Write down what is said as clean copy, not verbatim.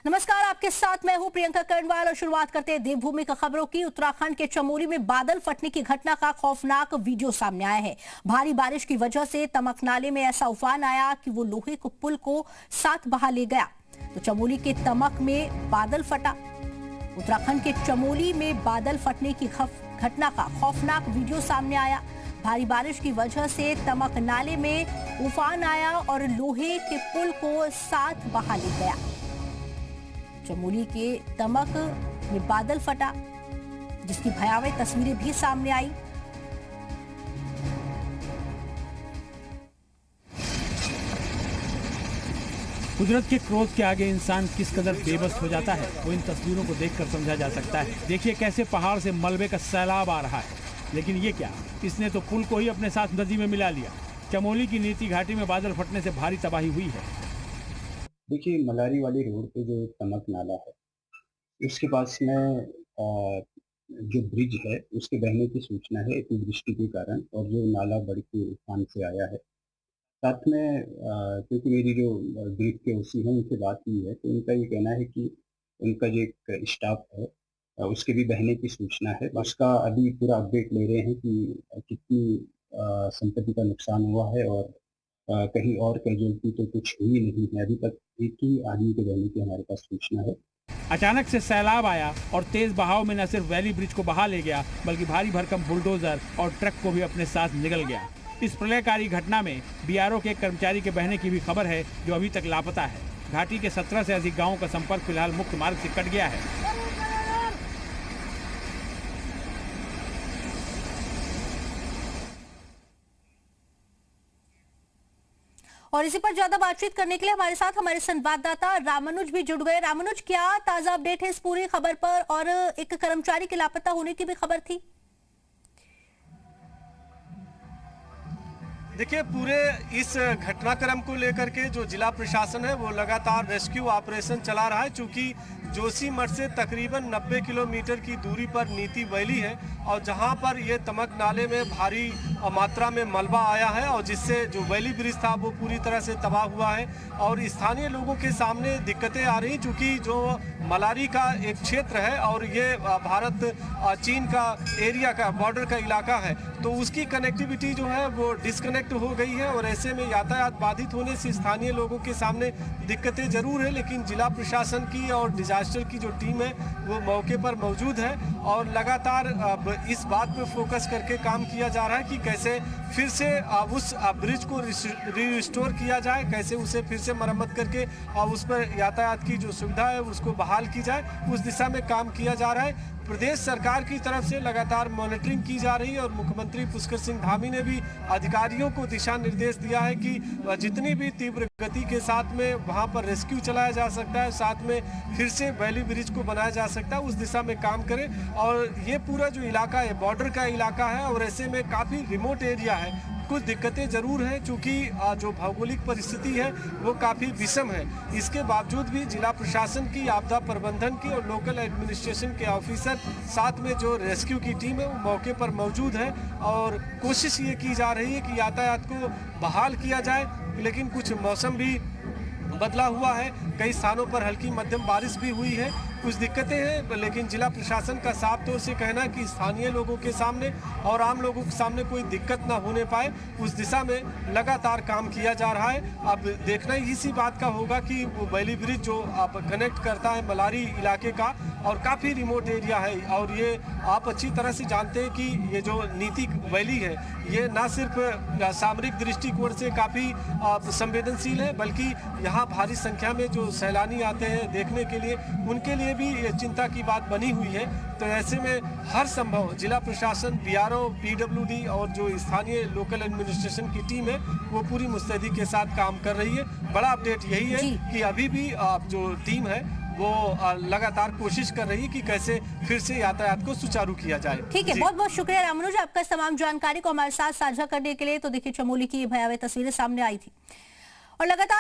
नमस्कार, आपके साथ मैं हूं प्रियंका कर्णवाल और शुरुआत करते हैं देवभूमि का खबरों की। उत्तराखंड के चमोली में बादल फटने की घटना का खौफनाक वीडियो सामने आया है। भारी बारिश की वजह से तमक नाले में ऐसा उफान आया कि वो लोहे को पुल को साथ बहा ले गया। तो चमोली के तमक में बादल फटा। उत्तराखंड के चमोली में बादल फटने की घटना का खौफनाक वीडियो सामने आया। भारी बारिश की वजह से तमक नाले में उफान आया और लोहे के पुल को साथ बहा ले गया। चमोली के तमक में बादल फटा, जिसकी भयावह तस्वीरें भी सामने आई। कुदरत के क्रोध के आगे इंसान किस कदर बेबस हो जाता है, वो इन तस्वीरों को देखकर समझा जा सकता है। देखिए कैसे पहाड़ से मलबे का सैलाब आ रहा है, लेकिन ये क्या, इसने तो पुल को ही अपने साथ नदी में मिला लिया। चमोली की नीति घाटी में बादल फटने से भारी तबाही हुई है। देखिए, मलारी वाली रोड पे जो तमक नाला है, उसके पास में जो ब्रिज है उसके बहने की सूचना है अतिवृष्टि के कारण, और जो नाला बड़ी के उफान से आया है। साथ में क्योंकि मेरी जो ग्रिड के ओसी हैं उनसे बात हुई है, तो उनका ये कहना है कि उनका जो एक स्टाफ है उसके भी बहने की सूचना है। उसका अभी पूरा अपडेट ले रहे हैं कि कितनी संपत्ति का नुकसान हुआ है, और कहीं और कैजुअलिटी तो कुछ हुई नहीं है। अभी तक एक ही आदमी के रहने की हमारे पास सूचना है। अचानक से सैलाब आया और तेज बहाव में न सिर्फ वैली ब्रिज को बहा ले गया, बल्कि भारी भरकम बुलडोजर और ट्रक को भी अपने साथ निगल गया। इस प्रलयकारी घटना में बीआरओ के एक कर्मचारी के बहने की भी खबर है, जो अभी तक लापता है। घाटी के 17 से अधिक गाँवों का संपर्क फिलहाल मुख्य मार्ग से कट गया है। और इसी पर ज्यादा बातचीत करने के लिए हमारे साथ हमारे संवाददाता रामानुज भी जुड़ गए। रामानुज, क्या ताजा अपडेट है इस पूरी खबर पर? और एक कर्मचारी के लापता होने की भी खबर थी। देखिए, पूरे इस घटनाक्रम को लेकर के जो जिला प्रशासन है वो लगातार रेस्क्यू ऑपरेशन चला रहा है। चूंकि जोशीमठ से तकरीबन 90 किलोमीटर की दूरी पर नीति वैली है, और जहां पर ये तमक नाले में भारी मात्रा में मलबा आया है, और जिससे जो वैली ब्रिज था वो पूरी तरह से तबाह हुआ है। और स्थानीय लोगों के सामने दिक्कतें आ रही, चूँकि जो मलारी का एक क्षेत्र है और ये भारत चीन का एरिया का बॉर्डर का इलाका है, तो उसकी कनेक्टिविटी जो है वो डिस्कनेक्ट हो गई है। और ऐसे में यातायात बाधित होने से स्थानीय लोगों के सामने दिक्कतें जरूर है, लेकिन जिला प्रशासन की और डिजास्टर की जो टीम है वो मौके पर मौजूद है, और लगातार इस बात पे फोकस करके काम किया जा रहा है कि कैसे फिर से उस ब्रिज को रिस्टोर किया जाए, कैसे उसे फिर से मरम्मत करके और उस पर यातायात की जो सुविधा है उसको बहाल की जाए। उस दिशा में काम किया जा रहा है। प्रदेश सरकार की तरफ से लगातार मॉनिटरिंग की जा रही है, और मुख्यमंत्री पुष्कर सिंह धामी ने भी अधिकारियों को दिशा निर्देश दिया है कि जितनी भी तीव्र गति के साथ में वहां पर रेस्क्यू चलाया जा सकता है, साथ में फिर से वैली ब्रिज को बनाया जा सकता है, उस दिशा में काम करें। और ये पूरा जो इलाका है बॉर्डर का इलाका है, और ऐसे में काफ़ी रिमोट एरिया है। कुछ दिक्कतें जरूर हैं, चूँकि जो भौगोलिक परिस्थिति है वो काफ़ी विषम है। इसके बावजूद भी जिला प्रशासन की, आपदा प्रबंधन की और लोकल एडमिनिस्ट्रेशन के ऑफिसर, साथ में जो रेस्क्यू की टीम है वो मौके पर मौजूद है, और कोशिश ये की जा रही है कि यातायात को बहाल किया जाए। लेकिन कुछ मौसम भी बदला हुआ है, कई स्थानों पर हल्की मध्यम बारिश भी हुई है, कुछ दिक्कतें हैं, लेकिन जिला प्रशासन का साफ तौर से कहना है कि स्थानीय लोगों के सामने और आम लोगों के सामने कोई दिक्कत ना होने पाए, उस दिशा में लगातार काम किया जा रहा है। अब देखना इसी बात का होगा कि वो वैली ब्रिज जो आप कनेक्ट करता है मलारी इलाके का, और काफ़ी रिमोट एरिया है, और ये आप अच्छी तरह से जानते हैं कि ये जो नीति वैली है ये ना सिर्फ सामरिक दृष्टिकोण से काफ़ी संवेदनशील है, बल्कि यहाँ भारी संख्या में जो सैलानी आते हैं देखने के लिए, उनके लिए भी ये चिंता की बात बनी हुई है। तो ऐसे में हर संभव जिला प्रशासन, बीआरओ, पीडब्ल्यूडी और जो स्थानीय लोकल एडमिनिस्ट्रेशन की टीम है वो पूरी मुस्तैदी के साथ काम कर रही है। बड़ा अपडेट यही है कि अभी भी जो टीम है वो लगातार कोशिश कर रही है कि कैसे फिर से यातायात को सुचारू किया जाए। ठीक है, बहुत बहुत शुक्रिया रामानुज, आपका तमाम जानकारी को हमारे साथ साझा करने के लिए। तो देखिए, चमोली की भयावह तस्वीरें सामने आई थी, और लगातार